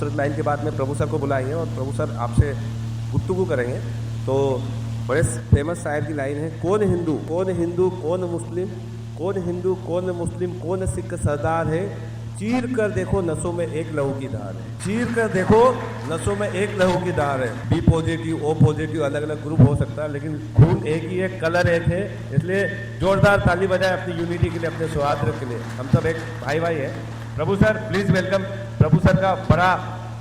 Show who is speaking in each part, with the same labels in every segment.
Speaker 1: खूबसूरत लाइन के बाद में प्रभु सर को बुलाएंगे और प्रभु सर आपसे गुफ्तगू करेंगे। तो बड़े फेमस शायर की लाइन है, कौन हिंदू कौन मुस्लिम, कौन हिंदू कौन मुस्लिम, कौन सिख सरदार है, चीर कर देखो नसों में एक लहू की धार है, चीर कर देखो नसों में एक लहू की धार है। बी पॉजिटिव ओ पॉजिटिव अलग अलग ग्रुप हो सकता है, लेकिन खून एक ही है, कलर एक है। इसलिए जोरदार ताली बजाए अपनी यूनिटी के लिए, अपने सौहार्द के लिए। हम सब एक भाई है। Prabhu sir please welcome. Prabhu sir का बड़ा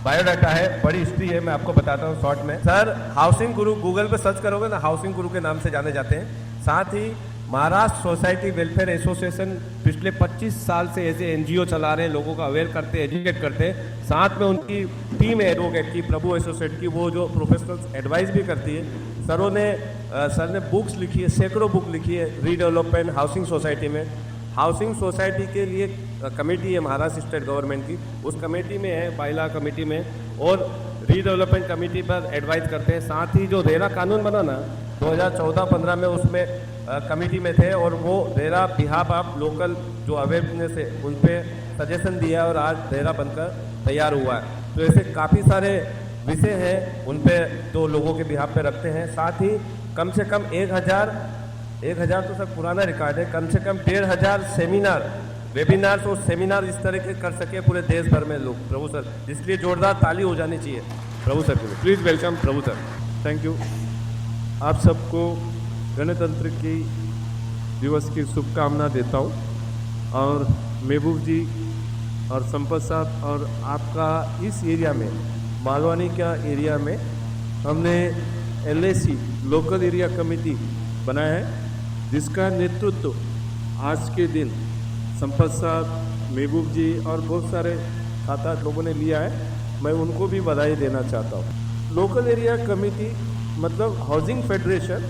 Speaker 1: बायोडाटा है, बड़ी हिस्ट्री है, मैं आपको बताता हूँ शॉर्ट में। सर हाउसिंग गुरु गूगल पे सर्च करोगे ना, हाउसिंग गुरु के नाम से जाने जाते हैं। साथ ही महाराष्ट्र सोसाइटी वेलफेयर एसोसिएशन पिछले 25 साल से ऐसे एनजीओ चला रहे हैं, लोगों को अवेयर करते हैं, एजुकेट करते हैं। साथ में उनकी टीम है एडवोकेट की, प्रभु एसोसिएट की, वो जो प्रोफेशनल्स एडवाइस भी करती है। सर ने बुक्स लिखी है, सैकड़ों बुक लिखी है रीडेवलपमेंट हाउसिंग सोसाइटी में। हाउसिंग सोसाइटी के लिए कमेटी है महाराष्ट्र स्टेट गवर्नमेंट की, उस कमेटी में है, बाइला कमेटी में, और रीडेवलपमेंट कमेटी पर एडवाइस करते हैं। साथ ही जो रेरा कानून बना ना 2014-15 में, उसमें कमेटी में थे, और वो रेरा बिहाफ ऑफ लोकल जो अवेयरनेस है उन पर सजेशन दिया और आज रेरा बनकर तैयार हुआ है। तो ऐसे काफ़ी सारे विषय हैं उन पे जो लोगों के बिहाफ पे रखते हैं। साथ ही कम से कम 1000 तो सर पुराना रिकॉर्ड है, कम से कम 1500 सेमिनार वेबिनार्स और सेमिनार इस तरह के कर सके पूरे देश भर में लोग। प्रभु सर, इसलिए जोरदार ताली हो जानी चाहिए प्रभु सर के लिए। Please welcome Prabhu sir.
Speaker 2: Thank you. आप सबको गणतंत्र की दिवस की शुभकामना देता हूँ, और महबूब जी और संपत साहब और आपका इस एरिया में, मालवानी का एरिया में हमने LAC लोकल एरिया कमेटी बनाया है, जिसका नेतृत्व आज के दिन संपत साहब, महबूब जी और बहुत सारे 7-8 लोगों ने लिया है। मैं उनको भी बधाई देना चाहता हूँ। लोकल एरिया कमेटी मतलब हाउसिंग फेडरेशन,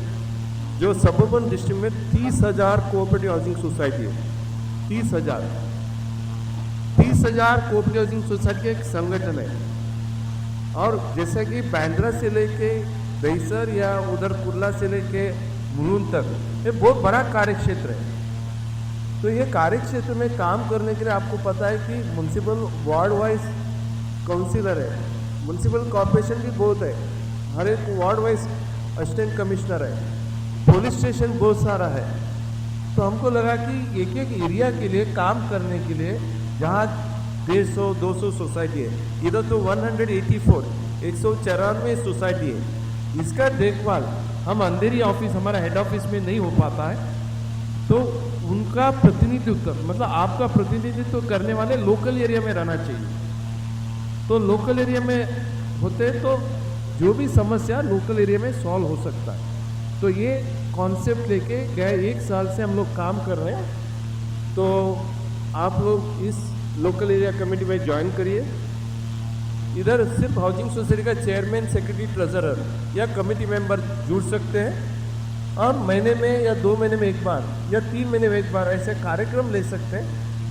Speaker 2: जो सबर्बन डिस्ट्रिक्ट में 30,000 कोऑपरेटिव हाउसिंग सोसाइटी है। 30,000 कोऑपरेटिव हाउसिंग सोसाइटी का एक संगठन है। और जैसा कि बांद्रा से लेके दहीसर या उधर कुर्ला से लेके मुलुंड तक, ये बहुत बड़ा कार्यक्षेत्र है। तो ये कार्यक्षेत्र में काम करने के लिए आपको पता है कि म्यूनसिपल वार्ड वाइज काउंसिलर है, म्यूनसिपल कॉर्पोरेशन भी बहुत है, हर एक वार्ड वाइज असिस्टेंट कमिश्नर है, पुलिस स्टेशन बहुत सारा है। तो हमको लगा कि एक एक एरिया के लिए काम करने के लिए, जहाँ 150-200 सोसाइटी है, इधर तो 194 सोसाइटी है, इसका देखभाल हम अंधेरी ऑफिस, हमारा हेड ऑफिस में नहीं हो पाता है। तो उनका प्रतिनिधित्व मतलब आपका प्रतिनिधित्व करने वाले लोकल एरिया में रहना चाहिए। तो लोकल एरिया में होते तो जो भी समस्या लोकल एरिया में सॉल्व हो सकता है। तो ये कॉन्सेप्ट लेके गए 1 साल से हम लोग काम कर रहे हैं। तो आप लोग इस लोकल एरिया कमेटी में ज्वाइन करिए। इधर सिर्फ हाउसिंग सोसाइटी का चेयरमैन, सेक्रेटरी, ट्रेजरर या कमेटी मेंबर जुड़ सकते हैं, और महीने में या 2 महीने में एक बार या 3 महीने में एक बार ऐसे कार्यक्रम ले सकते हैं,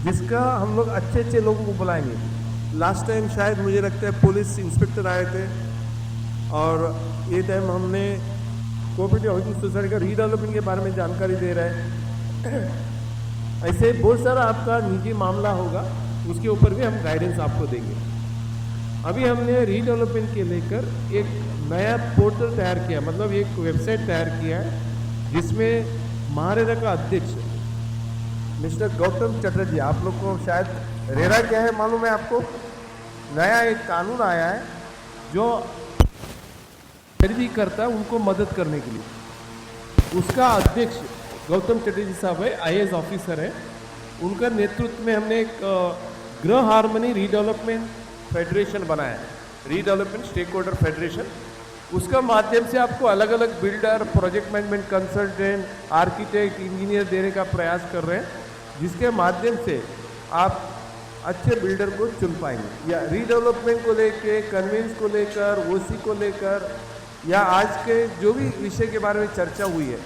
Speaker 2: जिसका हम लोग अच्छे लोगों को बुलाएंगे। लास्ट टाइम शायद मुझे लगता है पुलिस इंस्पेक्टर आए थे, और ये टाइम हमने कोऑपरेटिव हाउसिंग सोसाइटी का रीडेवलपमेंट के बारे में जानकारी दे रहे हैं। ऐसे बहुत सारा आपका निजी मामला होगा, उसके ऊपर भी हम गाइडेंस आपको देंगे। अभी हमने रीडेवलपमेंट के लेकर एक नया पोर्टल तैयार किया, मतलब एक वेबसाइट तैयार किया है, जिसमें महारेरा का अध्यक्ष मिस्टर गौतम चटर्जी, आप लोग को शायद रेरा क्या है मालूम है आपको, नया एक कानून आया है जो खरीदी करता है उनको मदद करने के लिए। उसका अध्यक्ष गौतम चटर्जी साहब है, IAS ऑफिसर है। उनका नेतृत्व में हमने एक गृह हार्मनी रीडेवलपमेंट फेडरेशन बनाया है, रीडेवलपमेंट स्टेक होल्डर फेडरेशन। उसका माध्यम से आपको अलग अलग builder, project management consultant, architect, engineer देने का प्रयास कर रहे हैं, जिसके माध्यम से आप अच्छे बिल्डर को चुन पाएंगे, या रीडेवलपमेंट को लेकर, कन्वेंस को लेकर, OC को लेकर, या आज के जो भी विषय के बारे में चर्चा हुई है।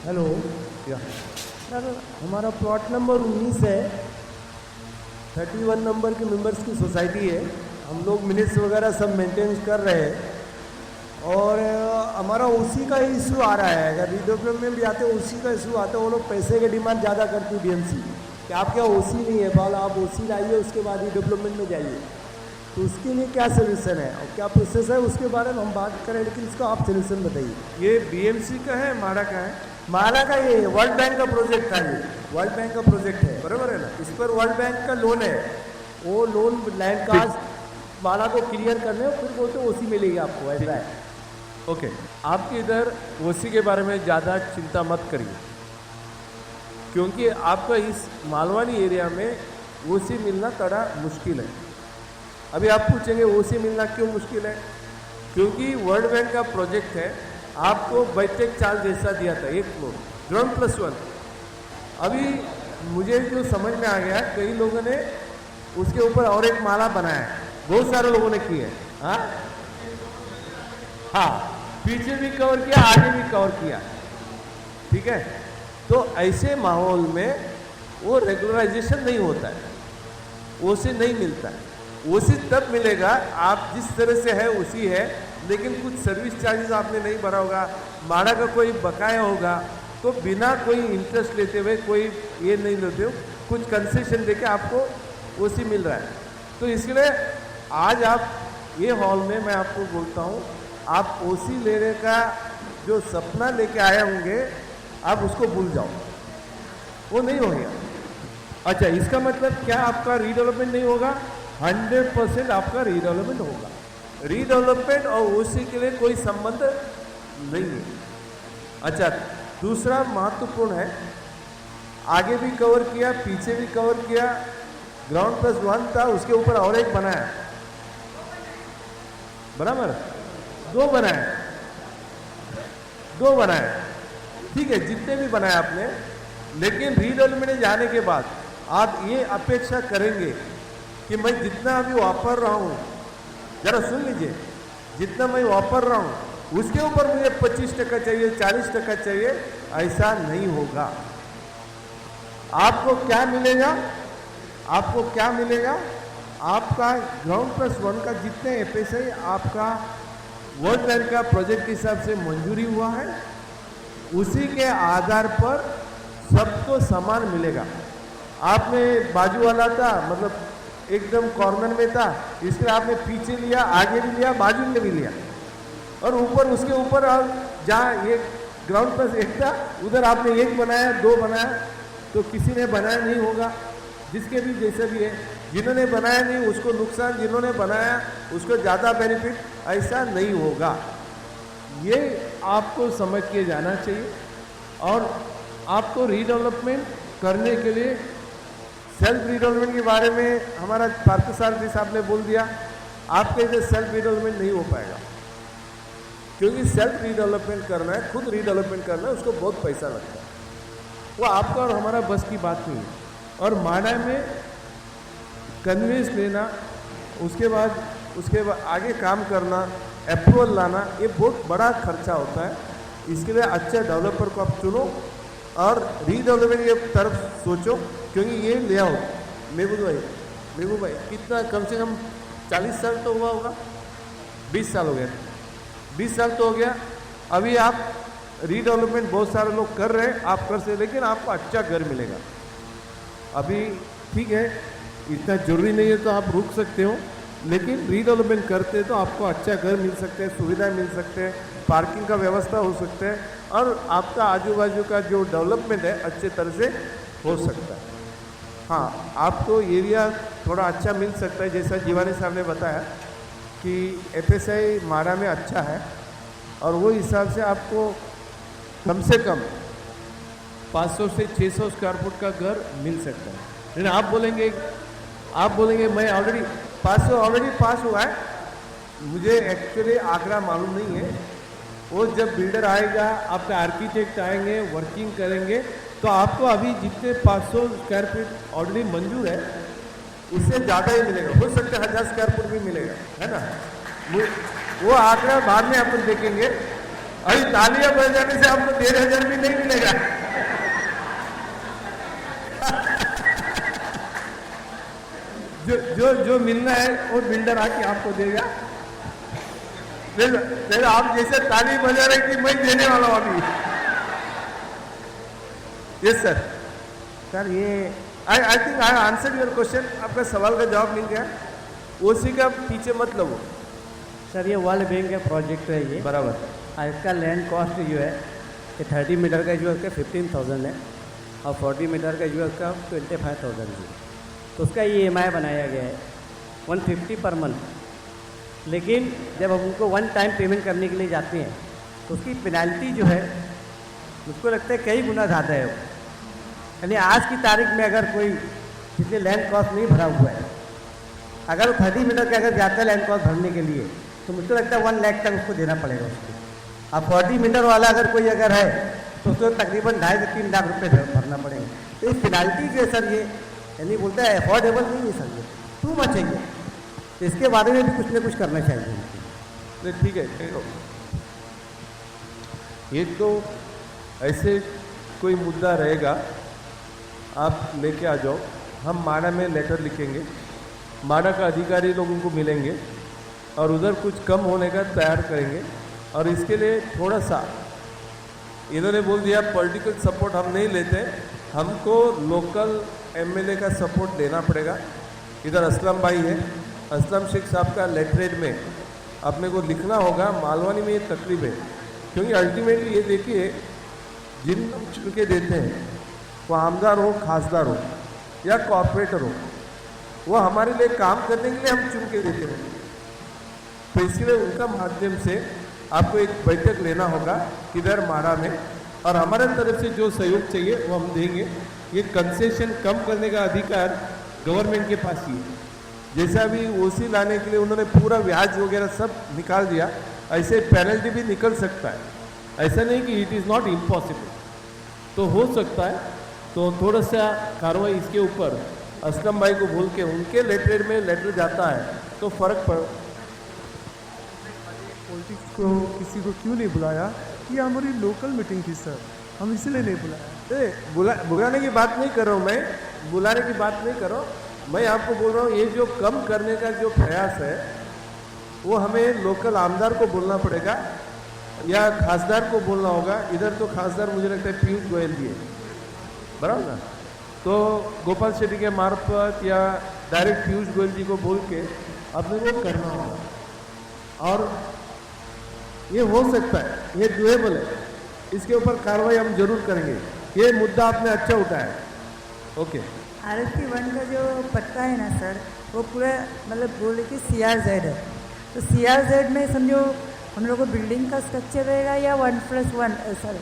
Speaker 3: हेलो
Speaker 2: या
Speaker 3: सर, हमारा प्लॉट नंबर 19 है, 31 नंबर के मेंबर्स की सोसाइटी है। हम लोग मिनट्स वगैरह सब मेंटेन कर रहे हैं, और हमारा OC का इशू आ रहा है। अगर रीडेवलपमेंट में भी आते हैं OC का इशू आता है, वो लोग पैसे के डिमांड ज़्यादा करती है BMC कि आपके यहाँ OC नहीं है, बाल आप OC लाइए, उसके बाद रीडेवलपमेंट में जाइए। तो उसके लिए क्या सोल्यूशन है और क्या प्रोसेस है उसके बारे में हम बात करें, लेकिन इसको आप सोल्यूशन बताइए।
Speaker 2: ये बीएमसी का है, माडा का है?
Speaker 3: माला का ये वर्ल्ड बैंक का प्रोजेक्ट था, ये वर्ल्ड बैंक का प्रोजेक्ट है,
Speaker 2: बराबर है ना?
Speaker 3: इस पर वर्ल्ड बैंक का लोन है। वो लोन लैंड कास्ट माला को क्लियर करने फिर वो तो ओसी मिलेगी आपको, ऐसा है।
Speaker 2: ओके, आपके इधर ओसी के बारे में ज़्यादा चिंता मत करिए, क्योंकि आपका इस मालवानी एरिया में ओसी मिलना थोड़ा मुश्किल है। अभी आप पूछेंगे ओसी मिलना क्यों मुश्किल है? क्योंकि वर्ल्ड बैंक का प्रोजेक्ट है, आपको बैठक चार्ज जैसा दिया था, 1 फ्लोर ग्राउंड +1। अभी मुझे जो समझ में आ गया, कई लोगों ने उसके ऊपर और एक माला बनाया है, बहुत सारे लोगों ने की है। हाँ, पीछे भी कवर किया, आगे भी कवर किया, ठीक है। तो ऐसे माहौल में वो रेगुलराइजेशन नहीं होता है, ओसी नहीं मिलता है। ओसी तब मिलेगा आप जिस तरह से है उसी है, लेकिन कुछ सर्विस चार्जेस आपने नहीं भरा होगा, माड़ा का कोई बकाया होगा, तो बिना कोई इंटरेस्ट लेते हुए, कोई ये नहीं लेते हो, कुछ कंसेशन देके आपको ओसी मिल रहा है। तो इसलिए आज आप ये हॉल में मैं आपको बोलता हूँ, आप ओसी लेने का जो सपना लेके आए होंगे, आप उसको भूल जाओ, वो नहीं हो गया। अच्छा, इसका मतलब क्या आपका रीडेवलपमेंट नहीं होगा? 100% आपका रीडेवलपमेंट होगा। रीडेवलपमेंट और ओसी के लिए कोई संबंध नहीं है। अच्छा, दूसरा महत्वपूर्ण है, आगे भी कवर किया, पीछे भी कवर किया, ग्राउंड +1 था, उसके ऊपर और एक बनाया, बराबर 2 बनाए, 2 बनाए, ठीक है, जितने भी बनाए आपने। लेकिन रीडेवलपमेंट जाने के बाद आप ये अपेक्षा करेंगे कि मैं जितना अभी वापर रहा हूँ, जरा सुन लीजिए, जितना मैं वापर रहा हूँ उसके ऊपर मुझे 25% चाहिए, 40% चाहिए, ऐसा नहीं होगा। आपको क्या मिलेगा? आपको क्या मिलेगा? आपका ग्राउंड +1 का जितने एफएसआई आपका वर्ल्ड बैंक का प्रोजेक्ट के हिसाब से मंजूरी हुआ है, उसी के आधार पर सबको समान मिलेगा। आपने बाजू वाला था, मतलब एकदम कॉर्नर में था, इसलिए आपने पीछे लिया, आगे भी लिया, बाजू में भी लिया, और ऊपर उसके ऊपर जहाँ ये ग्राउंड +1 था उधर आपने 1 बनाया, 2 बनाया, तो किसी ने बनाया नहीं होगा, जिसके भी जैसे भी है। जिन्होंने बनाया नहीं उसको नुकसान, जिन्होंने बनाया उसको ज़्यादा बेनिफिट, ऐसा नहीं होगा। ये आपको समझ के जाना चाहिए। और आपको रीडेवलपमेंट करने के लिए सेल्फ रीडेवलपमेंट के बारे में हमारा पार्थसारथी साहब ने बोल दिया, आपके लिए सेल्फ रीडेवलपमेंट नहीं हो पाएगा, क्योंकि सेल्फ रीडेवलपमेंट करना है, खुद रीडेवलपमेंट करना है, उसको बहुत पैसा लगता है, वो आपका और हमारा बस की बात नहीं है। और माडा में कन्वेंस लेना, उसके बाद आगे काम करना, अप्रूवल लाना, ये बहुत बड़ा खर्चा होता है। इसके लिए अच्छे डेवलपर को आप चुनो और रीडेवलपमेंट की तरफ सोचो, क्योंकि ये ले आओ। महबूब भाई कितना, कम से कम 40 साल तो हुआ होगा, 20 साल हो गया, 20 साल तो हो गया। अभी आप रीडेवलपमेंट बहुत सारे लोग कर रहे हैं, आप कर सकते, लेकिन आपको अच्छा घर मिलेगा। अभी ठीक है, इतना जरूरी नहीं है तो आप रुक सकते हो, लेकिन रीडेवलपमेंट करते तो आपको अच्छा घर मिल सकते हैं, सुविधाएं मिल सकते हैं, पार्किंग का व्यवस्था हो सकते हैं, और आपका आजू बाजू का जो डेवलपमेंट है अच्छे तरह से हो सकता है। हाँ, आपको एरिया थोड़ा अच्छा मिल सकता है, जैसा जीवानी साहब ने बताया कि एफएसआई माडा में अच्छा है, और वो हिसाब से आपको कम से कम 500 से 600 स्क्वायर फुट का घर मिल सकता है। लेकिन आप बोलेंगे मैं ऑलरेडी 500 ऑलरेडी पास हुआ है, मुझे एक्चुअली आंकड़ा मालूम नहीं है। वो जब बिल्डर आएगा, आपका आर्किटेक्ट आएंगे, वर्किंग करेंगे, तो आपको अभी जितने 500 स्क्वायर फीट ऑलरेडी मंजूर है, उससे ज़्यादा ही मिलेगा, हो सकता है 1000 स्क्वायर फुट भी मिलेगा, है ना। वो आंकड़ा बाद में अपन देखेंगे। अभी तालियां बज जाने से आपको 1500 भी नहीं मिलेगा। जो मिलना है वो बिल्डर आके आपको देगा। फिर आप जैसे ताली बजा रहे कि मैं देने वाला हूं अभी। यस सर, ये I think I answer your question. आपका सवाल का जवाब मिल गया।
Speaker 1: ओसी का पीछे मत लगो।
Speaker 3: सर ये वर्ल्ड बैंक का प्रोजेक्ट है ये,
Speaker 1: बराबर।
Speaker 3: और इसका लैंड कॉस्ट जो है कि 30 मीटर का जो है उसका 15,000 है, और 40 मीटर का जो है उसका 25,000 है। तो उसका EMI बनाया गया है 150 पर मंथ। लेकिन जब हम उनको वन टाइम पेमेंट करने के लिए जाते हैं तो उसकी पेनल्टी जो है मुझको लगता है कई गुना ज़्यादा है। यानी आज की तारीख में अगर कोई जिसने लैंड कॉस्ट नहीं भरा हुआ है, अगर वो 30 मीटर का अगर जाता है लैंड कॉस्ट भरने के लिए, तो मुझको लगता है 1 लाख तक उसको देना पड़ेगा उसको। अब 40 मीटर वाला अगर कोई अगर है तो उसको तकरीबन 2.5 से 3 लाख रुपये भरना पड़ेगा। तो ये पेनल्टी जो है सर, ये यानी बोलता है अफोर्डेबल नहीं है सर, ये टू मच है ये। तो इसके बारे में भी कुछ ना कुछ करना चाहिए।
Speaker 1: नहीं ठीक है, ये तो ऐसे कोई मुद्दा रहेगा, आप लेके आ जाओ, हम माड़ा में लेटर लिखेंगे, माड़ा का अधिकारी लोगों को मिलेंगे और उधर कुछ कम होने का तैयार करेंगे। और इसके लिए थोड़ा सा इन्होंने बोल दिया पॉलिटिकल सपोर्ट हम नहीं लेते, हमको लोकल MLA का सपोर्ट लेना पड़ेगा। इधर असलम भाई है, असलम शेख साहब का लेटरेड में अपने को लिखना होगा। मालवानी में ये तकलीफ है, क्योंकि अल्टीमेटली ये देखिए जिन चुन के देते हैं वो आमदार हो, खासदार हो या कॉर्पोरेटर हो, वो हमारे लिए काम करने के लिए हम चुन के देते हैं। तो इसलिए उनका माध्यम से आपको एक बैठक लेना होगा इधर माड़ा में, और हमारे तरफ से जो सहयोग चाहिए वो हम देंगे। ये कंसेशन कम करने का अधिकार गवर्नमेंट के पास ही है। जैसा भी ओसी लाने के लिए उन्होंने पूरा ब्याज वगैरह सब निकाल दिया, ऐसे पेनल्टी भी निकल सकता है। ऐसा नहीं कि इट इज़ नॉट इम्पॉसिबल, तो हो सकता है। तो थोड़ा सा कार्रवाई इसके ऊपर असलम भाई को बोल के उनके लेटरेड में लेटर जाता है तो फ़र्क पड़।
Speaker 4: पॉलिटिक्स को किसी को क्यों नहीं बुलाया? ये हमारी लोकल मीटिंग थी सर, हम इसलिए नहीं बुलाया।
Speaker 1: बुलाने की बात नहीं कर रहा हूँ मैं, बुलाने की बात नहीं कर रहा हूँ मैं, आपको बोल रहा हूँ ये जो कम करने का जो प्रयास है वो हमें लोकल आमदार को बोलना पड़ेगा या खासदार को बोलना होगा। इधर तो खासदार मुझे लगता है पीयूष गोयल जी है, बराबर ना? तो गोपाल शेट्टी के मार्फत या डायरेक्ट पीयूष गोयल जी को बोल के अपने को करना होगा। और ये हो सकता है, ये डुएबल है, इसके ऊपर कार्रवाई हम जरूर करेंगे। ये मुद्दा आपने अच्छा उठाया। ओके,
Speaker 5: RSP 1 का जो पट्टा है ना सर, वो पूरा मतलब बोले कि CRZ है। तो CRZ में समझो हम लोग को बिल्डिंग का स्ट्रक्चर रहेगा या 1+1 सर,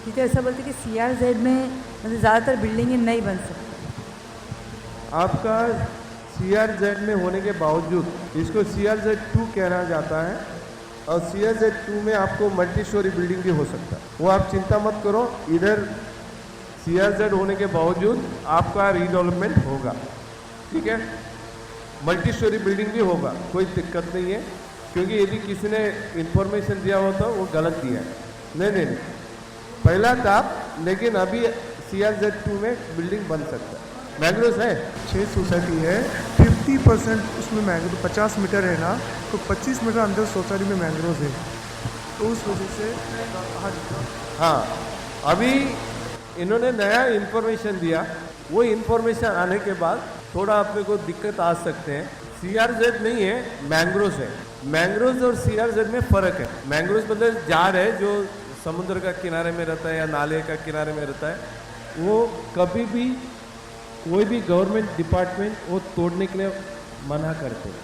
Speaker 5: ठीक है? ऐसा बोलते कि CRZ में मतलब ज़्यादातर बिल्डिंगें नहीं बन सकती।
Speaker 1: आपका CRZ में होने के बावजूद इसको CRZ 2 कहना जाता है, और CRZ 2 में आपको मल्टी स्टोरी बिल्डिंग भी हो सकता है। वो आप चिंता मत करो, इधर CRZ होने के बावजूद आपका रीडेवलपमेंट होगा, ठीक है? मल्टी स्टोरी बिल्डिंग भी होगा, कोई दिक्कत नहीं है। क्योंकि यदि किसी ने इंफॉर्मेशन दिया हो तो वो गलत दिया है। नहीं, पहला था, लेकिन अभी CRZ 2 में बिल्डिंग बन सकता है। मैंग्रोव है
Speaker 4: 6 सोसाइटी है, 50% उसमें मैंग्रोव, 50 मीटर है ना, तो 25 मीटर अंदर सोसाइटी में मैंग्रोव है। तो उस वजह से
Speaker 1: हाँ, अभी इन्होंने नया इंफॉर्मेशन दिया, वो इंफॉर्मेशन आने के बाद थोड़ा अपने को दिक्कत आ सकते हैं। CRZ नहीं है, मैंग्रोव है। मैंग्रोव और CRZ में फ़र्क है। मैंग्रोव मतलब जार है जो समुद्र का किनारे में रहता है या नाले का किनारे में रहता है, वो कभी भी कोई भी गवर्नमेंट डिपार्टमेंट वो तोड़ने के लिए मना करते हैं।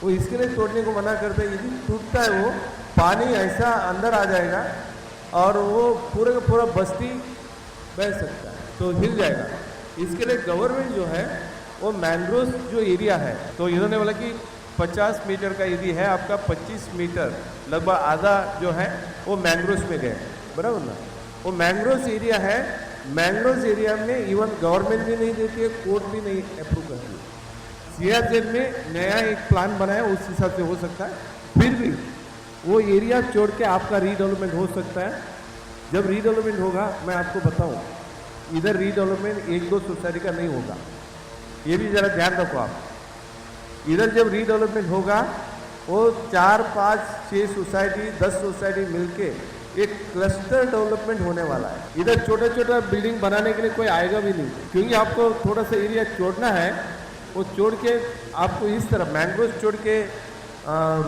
Speaker 1: वो इसके लिए तोड़ने को मना करते हैं, यदि टूटता है वो पानी ऐसा अंदर आ जाएगा और वो पूरे का पूरा बस्ती बह सकता है, तो हिल जाएगा। इसके लिए गवर्नमेंट जो है वो मैंग्रोव जो एरिया है, तो इन्होंने बोला कि 50 मीटर का यदि है आपका, 25 मीटर लगभग आधा जो है वो मैंग्रोव में गए, बराबर ना? वो मैंग्रोव एरिया है, मैंग्रोव एरिया में इवन गवर्नमेंट भी नहीं देती है, कोर्ट भी नहीं अप्रूव करती है। CRZ में नया एक प्लान बनाया, उस हिसाब से हो सकता है। फिर भी वो एरिया छोड़ के आपका रीडेवलपमेंट हो सकता है। जब रीडेवलपमेंट होगा, मैं आपको बताऊं, इधर रीडेवलपमेंट 1-2 सोसाइटी का नहीं होगा, ये भी ज़रा ध्यान रखो आप। इधर जब रीडेवलपमेंट होगा वो 4, 5, 6 सोसाइटी, 10 सोसाइटी मिलके एक क्लस्टर डेवलपमेंट होने वाला है। इधर छोटा छोटा बिल्डिंग बनाने के लिए कोई आएगा भी नहीं, क्योंकि आपको थोड़ा सा एरिया छोड़ना है वो छोड़ के आपको इस तरफ मैंग्रोव छोड़ के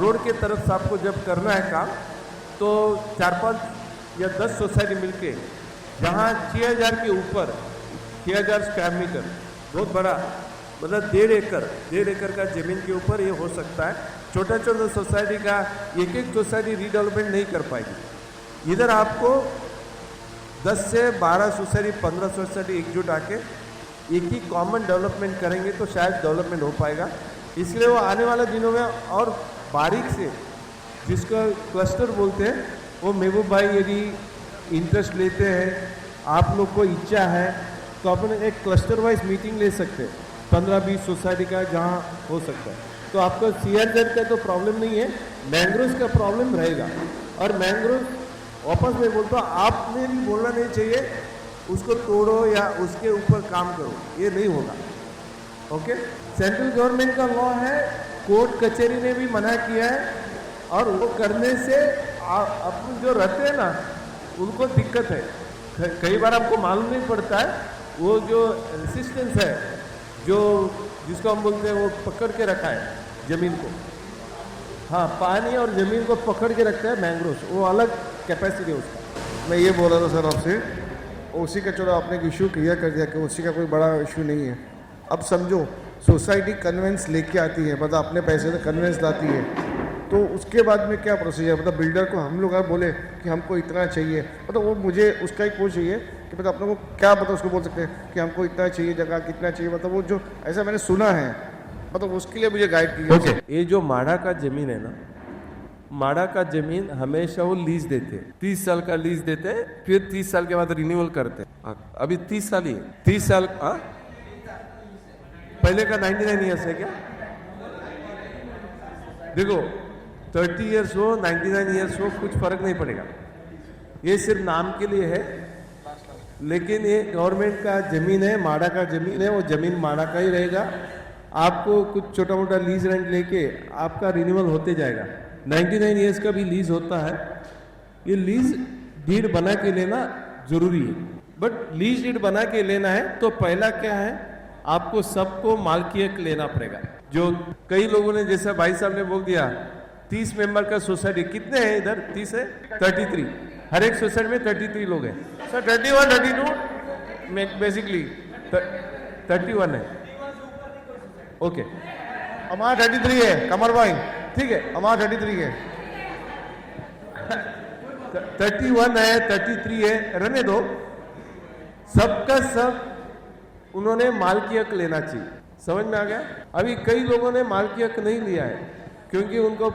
Speaker 1: रोड के तरफ से आपको जब करना है काम, तो 4-5 या 10 सोसाइटी मिलके जहाँ 6000 के ऊपर 6000 स्क्वायर मीटर बहुत बड़ा, मतलब 1.5 एकड़ का जमीन के ऊपर ये हो सकता है। छोटा छोटा सोसाइटी का एक सोसाइटी रीडेवलपमेंट नहीं कर पाएगी। इधर आपको 10 से 12 सोसाइटी 15 सोसाइटी एकजुट आके एक ही कॉमन डेवलपमेंट करेंगे तो शायद डेवलपमेंट हो पाएगा। इसलिए वो आने वाले दिनों में और बारीक से, जिसको क्लस्टर बोलते हैं, वो महबूब भाई यदि इंटरेस्ट लेते हैं, आप लोग को इच्छा है, तो अपन एक क्लस्टर वाइज मीटिंग ले सकते हैं 15-20 सोसाइटी का जहाँ हो सकता है। तो आपको CRZ का तो प्रॉब्लम नहीं है, मैंग्रोव का प्रॉब्लम रहेगा। और मैंग्रोव वापस मैं बोलता हूँ, आपने भी बोलना नहीं चाहिए उसको तोड़ो या उसके ऊपर काम करो, ये नहीं होगा। ओके, सेंट्रल गवर्नमेंट का लॉ है, कोर्ट कचहरी ने भी मना किया है, और वो करने से अपन जो रहते हैं ना उनको दिक्कत है। कई बार आपको मालूम नहीं पड़ता है, वो जो रेसिस्टेंस है, जो जिसको हम बोलते हैं, वो पकड़ के रखा है जमीन को। हाँ, पानी और जमीन को पकड़ के रखता है मैंग्रोव, वो अलग कैपेसिटी है उसका।
Speaker 4: मैं ये बोल रहा था सर आपसे, ओसी का चलो आपने एक इशू क्लियर कर दिया कि ओसी का कोई बड़ा इशू नहीं है। अब समझो सोसाइटी कन्वेंस लेके आती है, मतलब अपने पैसे से कन्वेंस लाती है, तो उसके बाद में क्या प्रोसीजर, मतलब बिल्डर को हम लोग बोले कि हमको इतना चाहिए, मतलब वो मुझे उसका एक वो चाहिए कि मतलब अपने को क्या, मतलब उसको बोल सकते हैं कि हमको इतना चाहिए, जगह कितना चाहिए, मतलब वो जो ऐसा मैंने सुना है, मतलब उसके लिए मुझे गाइड किया।
Speaker 1: ओके, ये जो माड़ा का जमीन है ना, माड़ा का जमीन हमेशा वो लीज देते हैं, 30 साल का लीज देते हैं, फिर 30 साल के बाद रिन्यूअल करते हैं। अभी 30 साल ही है, 30 साल। पहले का 99 ईयर्स है क्या? देखो 30 ईयर्स हो 99 ईयर्स हो, कुछ फर्क नहीं पड़ेगा, ये सिर्फ नाम के लिए है। लेकिन ये गवर्नमेंट का जमीन है, माड़ा का जमीन है, वो जमीन माड़ा का ही रहेगा। आपको कुछ छोटा मोटा लीज रेंट लेके आपका रिन्यूअल होते जाएगा। 99 ईयर्स का भी लीज होता है। ये लीज डीड बना के लेना जरूरी है, बट लीज डीड बना के लेना है तो पहला क्या है, आपको सबको मालकियत लेना पड़ेगा। जो कई लोगों ने, जैसा भाई साहब ने बोल दिया, 30 मेंबर का सोसाइटी, कितने हैं इधर? 30 है, 33, हर एक सोसाइटी में 33 लोग हैं सर। 31, 32 बेसिकली 31 है। ओके,
Speaker 4: हमारा 33 है कमर भाई,
Speaker 1: ठीक है,
Speaker 4: हमारा 33 है।
Speaker 1: 31 है, 33 है, रहने दो। सबका सब उन्होंने मालकियत लेना चाहिए। समझ में आ गया? अभी कई लोगों ने मालकियत नहीं लिया है, क्योंकि उनको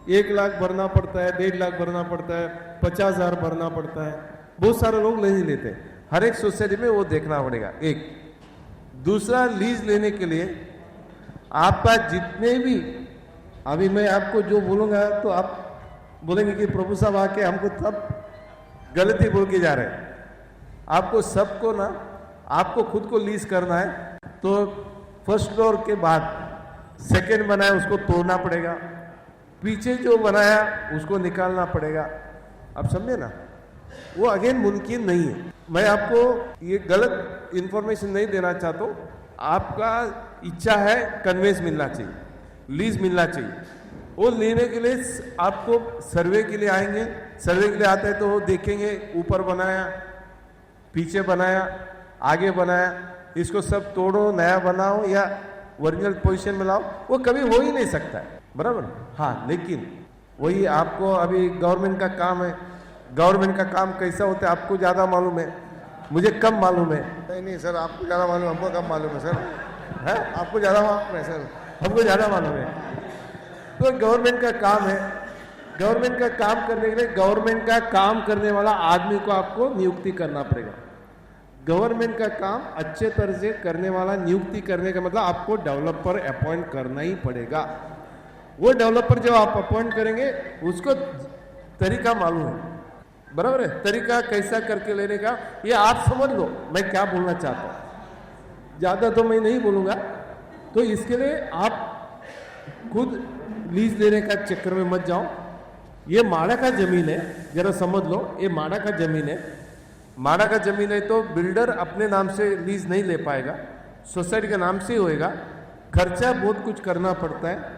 Speaker 1: 1 लाख भरना पड़ता है, 1.5 लाख भरना पड़ता है, 50,000 भरना पड़ता है। बहुत सारे लोग नहीं लेते। हर एक सोसाइटी में वो देखना पड़ेगा। एक दूसरा, लीज लेने के लिए आपका जितने भी, अभी मैं आपको जो बोलूंगा तो आप बोलेंगे कि प्रभु साहब आके हमको तब गलती बोल के जा रहे हैं। आपको सबको ना, आपको खुद को लीज करना है तो फर्स्ट फ्लोर के बाद सेकंड बनाया उसको तोड़ना पड़ेगा, पीछे जो बनाया उसको निकालना पड़ेगा। आप समझे ना? वो अगेन मुमकिन नहीं है। मैं आपको ये गलत इंफॉर्मेशन नहीं देना चाहता हूँ। आपका इच्छा है कन्वेंस मिलना चाहिए, लीज मिलना चाहिए। वो लेने के लिए आपको सर्वे के लिए आएंगे। सर्वे के लिए आते हैं तो वो देखेंगे, ऊपर बनाया, पीछे बनाया, आगे बनाया, इसको सब तोड़ो, नया बनाओ या ओरिजिनल पोजीशन में लाओ, वो कभी हो ही नहीं सकता है। बराबर? हाँ, लेकिन वही आपको अभी गवर्नमेंट का काम है। गवर्नमेंट का काम कैसा होता है आपको ज़्यादा मालूम है, मुझे कम मालूम है।
Speaker 4: नहीं सर, आपको ज़्यादा मालूम, हमको कम मालूम है सर।
Speaker 1: है?
Speaker 4: आपको ज़्यादा मालूम है सर,
Speaker 1: हमको ज़्यादा मालूम है। तो गवर्नमेंट का काम है। गवर्नमेंट का काम करने के लिए गवर्नमेंट का काम करने वाला आदमी को आपको नियुक्ति करना पड़ेगा। गवर्नमेंट का काम अच्छे तरह से करने वाला नियुक्ति करने का मतलब आपको डेवलपर अपॉइंट करना ही पड़ेगा। वो डेवलपर जब आप अपॉइंट करेंगे उसको तरीका मालूम है। बराबर है? तरीका कैसा करके लेने का ये आप समझ लो मैं क्या बोलना चाहता हूँ। ज़्यादा तो मैं नहीं बोलूँगा। तो इसके लिए आप खुद लीज लेने का चक्कर में मत जाओ। ये माड़ा का जमीन है, जरा समझ लो, ये माड़ा का जमीन है। माड़ा का जमीन है तो बिल्डर अपने नाम से लीज नहीं ले पाएगा, सोसाइटी के नाम से ही होएगा।
Speaker 2: खर्चा बहुत कुछ करना पड़ता है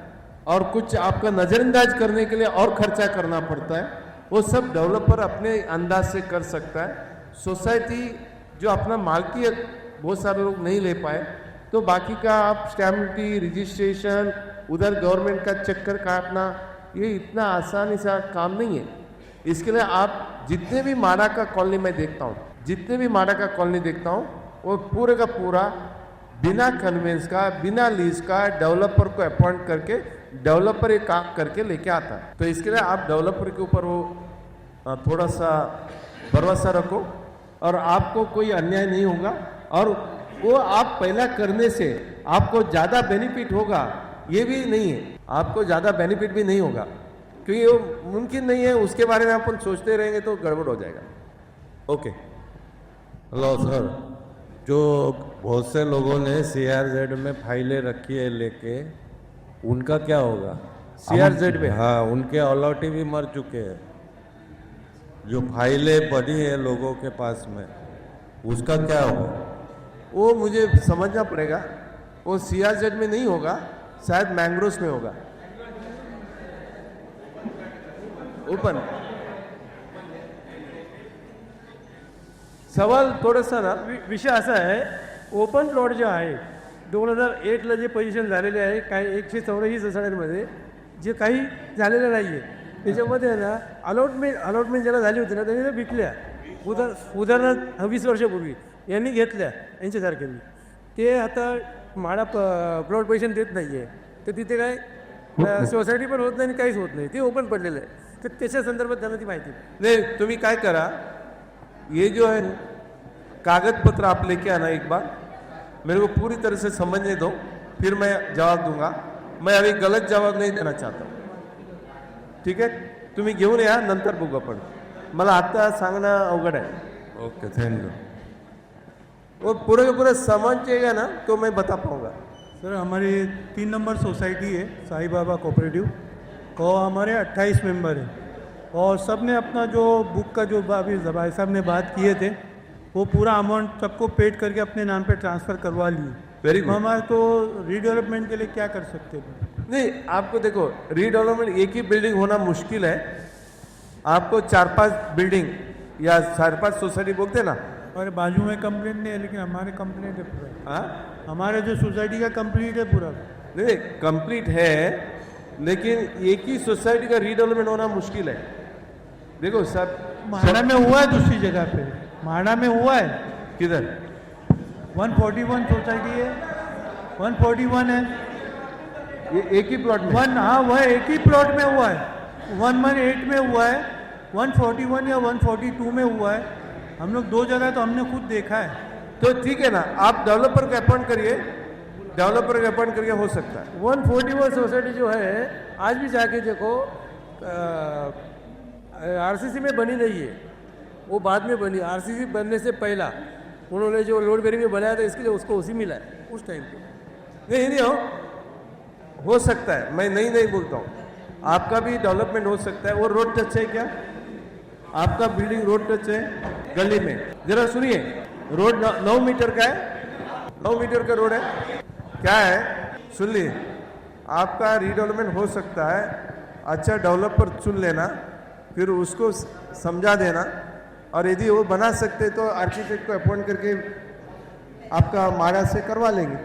Speaker 2: और कुछ आपका नज़रअंदाज करने के लिए और खर्चा करना पड़ता है, वो सब डेवलपर अपने अंदाज से कर सकता है। सोसाइटी जो अपना मालकियत बहुत सारे लोग नहीं ले पाए, तो बाकी का आप स्टैम्प ड्यूटी, रजिस्ट्रेशन, उधर गवर्नमेंट का चक्कर काटना, ये इतना आसानी सा काम नहीं है। इसके लिए आप जितने भी माड़ा का कॉलोनी में देखता हूँ, जितने भी माड़ा का कॉलोनी देखता हूँ, वो पूरे का पूरा बिना कन्वेंस का, बिना लीज का डेवलपर को अपॉइंट करके डेवलपर ये काम करके लेके आता है। तो इसके लिए आप डेवलपर के ऊपर वो थोड़ा सा भरोसा रखो और आपको कोई अन्याय नहीं होगा, और वो आप पहला करने से आपको ज़्यादा बेनिफिट होगा ये भी नहीं है, आपको ज़्यादा बेनिफिट भी नहीं होगा, क्योंकि वो मुमकिन नहीं है। उसके बारे में अपन सोचते रहेंगे तो गड़बड़ हो जाएगा। ओके।
Speaker 6: हेलो सर, जो बहुत से लोगों ने CRZ में फाइलें रखी है लेके, उनका क्या होगा?
Speaker 2: CRZ में?
Speaker 6: हाँ, उनके अलॉटी भी मर चुके हैं। जो फाइलें पड़ी है लोगों के पास में, उसका क्या होगा?
Speaker 2: वो मुझे समझना पड़ेगा। वो CRZ में नहीं होगा, शायद मैंग्रोव्स में होगा। ओपन सवाल थोडासा ना,
Speaker 3: विषय असा आहे, ओपन प्लॉट जे आहे 2008ला जे पोझिशन झालेले आहे, काही 184 सोसायटीमध्ये जे काही झालेलं नाही आहे, त्याच्यामध्ये आहे ना अलॉटमेंट ज्याला झाली होती ना त्यांनी त्या विकल्या. उदाहरणार्थ 20 वर्षापूर्वी यांनी घेतल्या यांच्यासारख्यांनी, ते आता माडा प्लॉट पैसे देत नाही आहे, तर तिथे काय सोसायटी पण होत नाही आणि काहीच होत नाही, ते ओपन पडलेलं आहे. तर त्याच्या संदर्भात त्यांना ती माहिती
Speaker 2: नहीं, तुम्हें क्या करा, ये जो है कागज पत्र आप लेके आना एक बार, मेरे को पूरी तरह से समझने दो, फिर मैं जवाब दूंगा. मैं अभी गलत जवाब नहीं देना चाहता, ठीक है? तुम्ही घेऊन या, नंतर बघू आपण. मला आता सांगणं अवघड आहे.
Speaker 6: Okay, thank you.
Speaker 2: वो पूरे का पूरा समझिएगा ना तो मैं बता पाऊंगा.
Speaker 3: सर हमारी 3 नंबर सोसाइटी है साईं बाबा कोऑपरेटिव, और हमारे 28 मेंबर हैं, और सब ने अपना जो बुक का जो अभी भाई साहब ने बात किए थे, वो पूरा अमाउंट सबको पेड करके अपने नाम पे ट्रांसफ़र करवा लिए.
Speaker 2: Very good.
Speaker 3: हमारे तो रीडेवलपमेंट के लिए क्या कर सकते हैं?
Speaker 2: नहीं, आपको देखो, रीडेवलपमेंट एक ही बिल्डिंग होना मुश्किल है. आपको 4-5 बिल्डिंग या 4-5 सोसाइटी बोलते ना,
Speaker 3: और बाजू में कंप्लेंट नहीं है, लेकिन हमारे कंप्लेंट है पूरा.
Speaker 2: हाँ,
Speaker 3: हमारे जो सोसाइटी का कंप्लीट है पूरा.
Speaker 2: नहीं कंप्लीट है, लेकिन एक ही सोसाइटी का रीडेवलपमेंट होना मुश्किल है. देखो सर,
Speaker 3: महाड़ा में हुआ है, दूसरी जगह पे महाड़ा में हुआ है.
Speaker 2: किधर?
Speaker 3: 141 सोसाइटी है, 141 है.
Speaker 2: ये एक ही प्लॉट में?
Speaker 3: हाँ, वह एक ही प्लॉट में हुआ है. 118 में हुआ है, 141 या 142 में हुआ है. हम लोग 2 जगह तो हमने खुद देखा है.
Speaker 2: तो ठीक है ना, आप डेवलपर को अपॉइंट करिए, डेवलपर को अपॉइंट करके हो सकता है.
Speaker 3: 141 सोसाइटी जो है, आज भी जाके देखो, RCC में बनी नहीं है, वो बाद में बनी. RCC बनने से पहला उन्होंने जो लोड बेरिंग में बनाया था, इसके लिए उसको उसी मिला है उस टाइम पे.
Speaker 2: नहीं हो सकता है, मैं नहीं बोलता हूँ. आपका भी डेवलपमेंट हो सकता है. वो रोड टच है क्या? आपका बिल्डिंग रोड टच है गली में? जरा सुनिए, रोड 9 मीटर का है, 9 मीटर का रोड है. क्या है, सुन ली, आपका रीडेवलपमेंट हो सकता है. अच्छा डेवलपर चुन लेना, फिर उसको समझा देना, और यदि वो बना सकते तो आर्किटेक्ट को अपॉइंट करके आपका माड़ा से करवा लेंगे.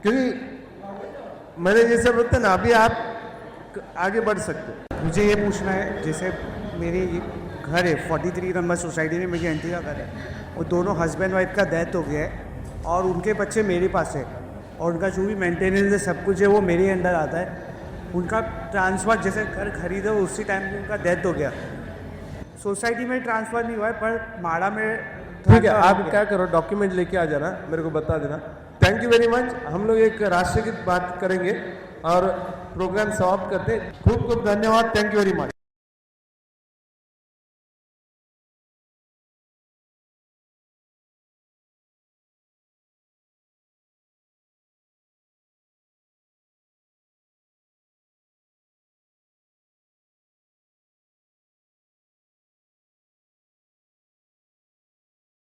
Speaker 2: क्योंकि मैंने जैसे बोलते ना, अभी आप आगे बढ़ सकते.
Speaker 7: मुझे ये पूछना है, जैसे मेरे घर है 43 नंबर सोसाइटी में, मेरी आंटी का घर है, वो दोनों हस्बैंड वाइफ का डेथ हो गया है, और उनके बच्चे मेरे पास है, और उनका जो भी मेंटेनेंस है सब कुछ है वो मेरे अंडर आता है. उनका ट्रांसफ़र जैसे घर खरीदे उसी टाइम पे उनका डेथ हो गया. सोसाइटी में ट्रांसफ़र नहीं हुआ है, पर माड़ा में
Speaker 2: ठीक है. आप क्या करो, डॉक्यूमेंट लेके आ जाना, मेरे को बता देना. Thank you very much. हम लोग एक राष्ट्रगीत बात करेंगे और प्रोग्राम समाप्त करते हैं. खूब खूब धन्यवाद. Thank you very much.